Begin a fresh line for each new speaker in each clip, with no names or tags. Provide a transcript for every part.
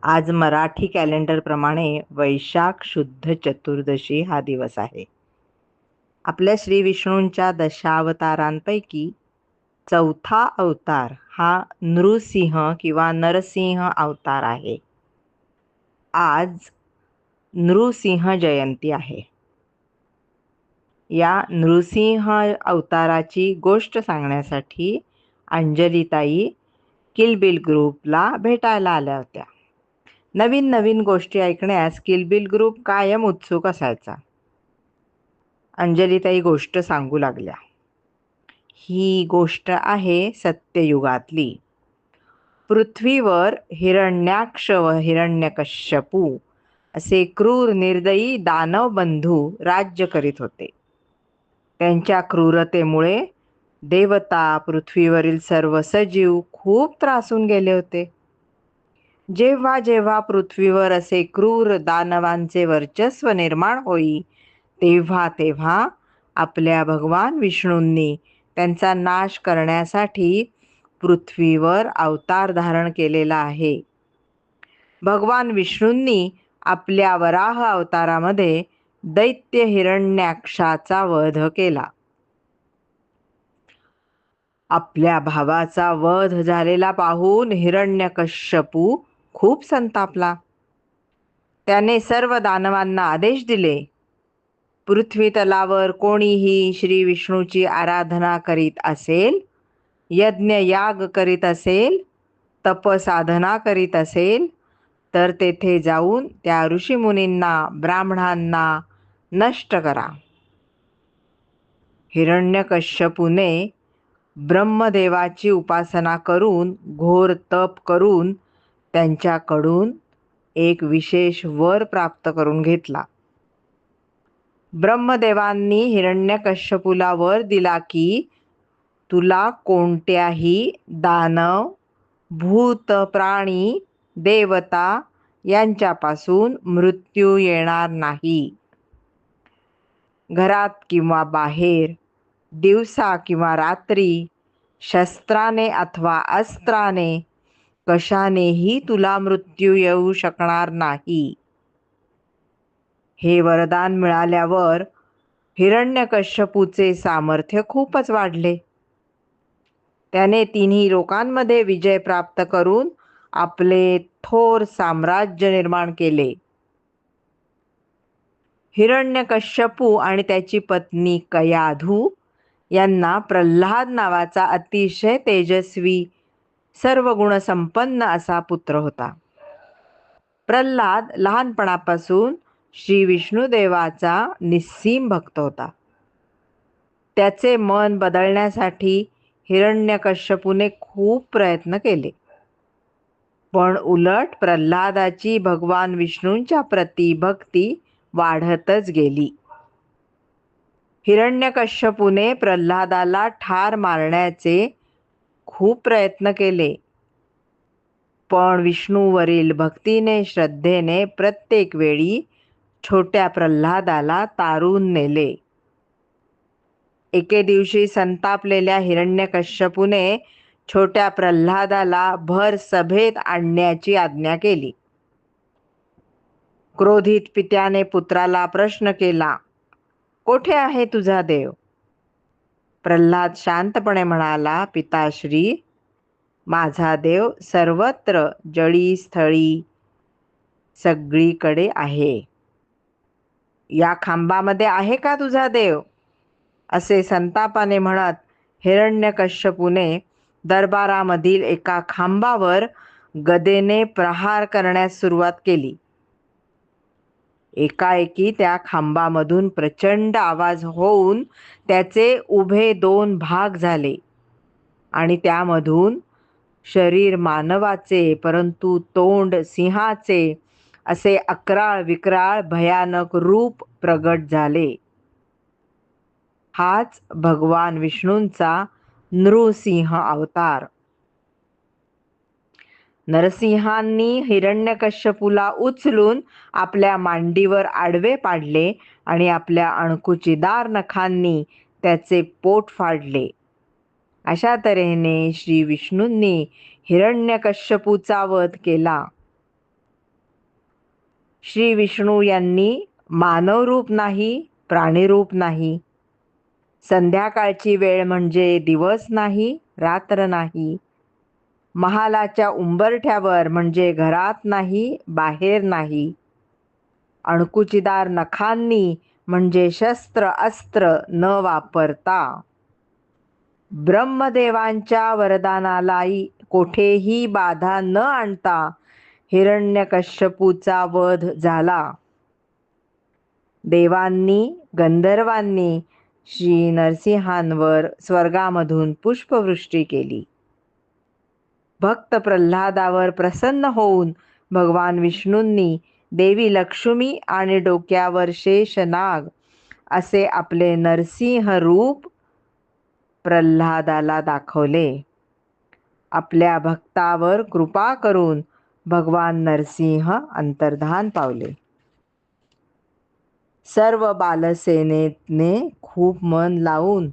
आज मराठी कॅलेंडरप्रमाणे वैशाख शुद्ध चतुर्दशी हा दिवस आहे. आपल्या श्री विष्णूंच्या दशावतारांपैकी चौथा अवतार हा नृसिंह किंवा नरसिंह अवतार आहे. आज नृसिंह जयंती आहे. या नृसिंह अवताराची गोष्ट सांगण्यासाठी अंजलीताई किलबिल ग्रुपला भेटायला आल्या होत्या. नवीन नवीन गोष्टी ऐकण्यास किलबिल ग्रुप कायम उत्सुक असायचा. अंजलीताई गोष्ट सांगू लागल्या. ही गोष्ट आहे सत्ययुगातली. पृथ्वीवर हिरण्याक्ष व हिरण्यकश्यपू असे क्रूर निर्दयी दानव बंधू राज्य करीत होते. त्यांच्या क्रूरतेमुळे देवता, पृथ्वीवरील सर्व सजीव खूप त्रासून गेले होते. जेव्हा जेव्हा पृथ्वीवर असे क्रूर दानवांचे वर्चस्व निर्माण होई, तेव्हा तेव्हा आपल्या भगवान विष्णूंनी त्यांचा नाश करण्यासाठी पृथ्वीवर अवतार धारण केलेला आहे. भगवान विष्णूंनी आपल्या वराह अवतारामध्ये दैत्य हिरण्याक्षाचा वध केला. आपल्या भावाचा वध झालेला पाहून हिरण्यकश्यपू खूप संतापला. त्याने सर्व दानवांना आदेश दिले, पृथ्वी तलावर कोणीही श्री विष्णूची आराधना करीत असेल, यज्ञ याग करीत असेल, तपसाधना करीत असेल, तर तेथे जाऊन त्या ऋषीमुनींना, ब्राह्मणांना नष्ट करा. हिरण्यकश्यपूने ब्रह्मदेवाची उपासना करून, घोर तप करून त्यांच्याकडून एक विशेष वर प्राप्त करून घेतला. ब्रह्मदेवांनी हिरण्यकश्यपूला वर दिला की तुला कोणत्याही दानव, भूत, प्राणी, देवता यांच्यापासून मृत्यू येणार नाही. घरात किंवा बाहेर, दिवसा किंवा रात्री, शस्त्राने अथवा अस्त्राने कशानेही तुला मृत्यू येऊ शकणार नाही. हे वरदान मिळाल्यावर हिरण्यकश्यपूचे सामर्थ्य खूपच वाढले. त्याने तिन्ही लोकांमध्ये विजय प्राप्त करून आपले थोर साम्राज्य निर्माण केले. हिरण्यकश्यपू आणि त्याची पत्नी कयाधू यांना प्रल्हाद नावाचा अतिशय तेजस्वी, सर्व गुणसंपन्न असा पुत्र होता. प्रल्हाद लहानपणापासून श्री विष्णुदेवाचा निस्सीम भक्त होता. त्याचे मन बदलण्यासाठी हिरण्यकश्यपूने खूप प्रयत्न केले, पण उलट प्रल्हादाची भगवान विष्णूंच्या प्रती भक्ती वाढतच गेली. हिरण्यकश्यपूने प्रल्हादाला ठार मारण्याचे खूप प्रयत्न केले, पण विष्णूवरील भक्तीने, श्रद्धेने प्रत्येक वेळी छोट्या प्रल्हादाला तारून नेले. एके दिवशी संतापलेल्या हिरण्यकश्यपूने छोट्या प्रल्हादाला भर सभेत आणण्याची आज्ञा केली. क्रोधित पित्याने पुत्राला प्रश्न केला, कोठे आहे तुझा देव? प्रल्हाद शांतपणे म्हणाला, पिताश्री, माझा देव सर्वत्र, जळी स्थळी सगळीकडे आहे. या खांबामध्ये आहे का तुझा देव? असे संतापाने म्हणत हिरण्यकश्यपूने दरबारामधील एका खांबावर गदेने प्रहार करण्यास सुरुवात केली. एकाएकी त्या खांबामधून प्रचंड आवाज होऊन त्याचे उभे 2 भाग झाले आणि त्यामधून शरीर मानवाचे परंतु तोंड सिंहाचे असे अक्राळ विक्राळ भयानक रूप प्रगट झाले. हाच भगवान विष्णूंचा नृसिंह अवतार. नरसिंहांनी हिरण्यकश्यपूला उचलून आपल्या मांडीवर आडवे पाडले आणि आपल्या अणकुचीदार नखांनी त्याचे पोट फाडले. अशा तऱ्हेने श्री विष्णूंनी हिरण्यकश्यपूचा वध केला. श्री विष्णू यांनी मानव रूप नाही, प्राणीरूप नाही. संध्याकाळची वेळ म्हणजे दिवस नाही, रात्र नाही. महालाच्या उंबरठ्यावर म्हणजे घरात नाही, बाहेर नाही. अणकुचीदार नखांनी म्हणजे शस्त्र अस्त्र न वापरता. ब्रह्मदेवांच्या वरदानालाही कोठेही बाधा न आणता हिरण्यकश्यपूचा वध झाला. देवांनी गंधर्वांनी श्री नरसिंहांवर स्वर्गामधून पुष्पवृष्टी केली. भक्त प्रल्हादावर प्रसन्न होऊन भगवान विष्णूंनी देवी लक्ष्मी आणि डोक्यावर शेषनाग असे आपले नरसिंह रूप प्रल्हादाला दाखवले. आपल्या भक्तावर कृपा करून भगवान नरसिंह अंतर्धान पावले. सर्व बालसेनेने खूप मन लावून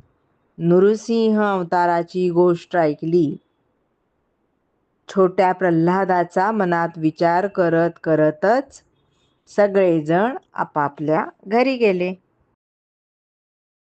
नृसिंह अवताराची गोष्ट ऐकली. छोट्या प्रल्हादाचा मनात विचार करत करतच सगळेजण आपापल्या घरी गेले.